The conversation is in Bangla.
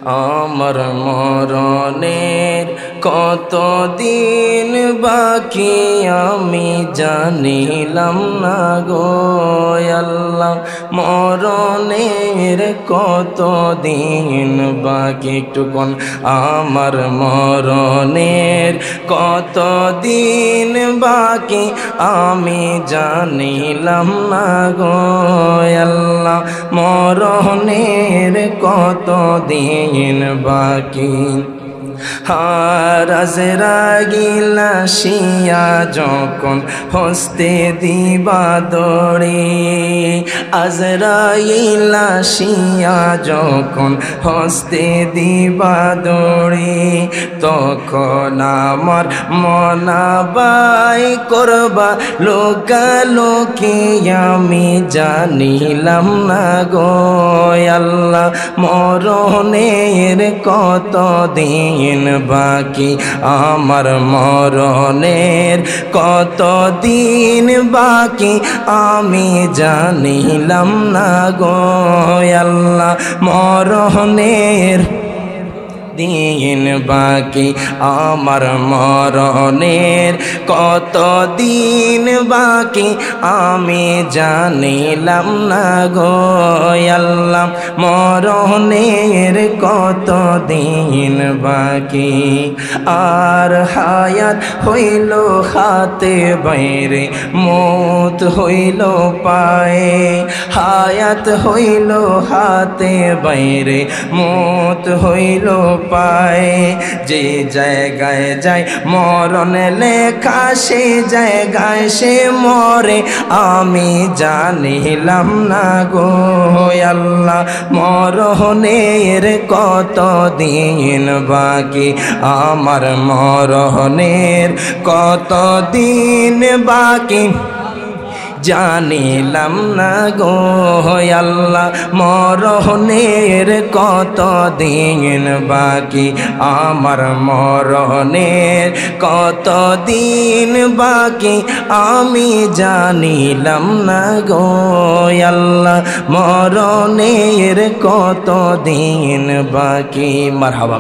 আমার মরণের কতদিন বাকি আমি জানিলাম না গো আল্লাহ। মরণের কতদিন বাকি একটু কোন আমার মরণের কতদিন বাকি আমি জানিলাম না গো আল্লাহ। মরণের কতদিন বাকি আজরাইল আসিয়া যখন হস্তে দিবা দড়ি, আজরাইল আসিয়া যখন হস্তে দিবা দড়ি, তখন আমার মনাবাই করবা লোকালোকে আমি জানিলাম না গো আল্লাহ। মরণের কতদিন বাকি আমার মরণের কতদিন বাকি আমি জানিলাম না গো আল্লাহ। মরণের দিন বাকি আমার মরণের কতদিন বাকি আমি জানিলাম না গো আল্লাহ। মরণের কতদিন বাকি আর হায়াত হইল হাতে বাইরে মৌত হইল পায়ে, হায়াত হইল হাতে বাইরে মৌত হইল পায়ে। যে জায়গায় যায় মরণ লেখা সে জায়গায় সে মরে আমি জানিলাম না গো আল্লাহ। মরণের কতদিন বাকি আমার মরণের কতদিন বাকি জানিলাম না গো আল্লাহ। মরণের কতদিন বাকি আমার মরণের কতদিন বাকি আমি জানিলাম না গো আল্লাহ। মরণের কতদিন বাকি। মারহাবা।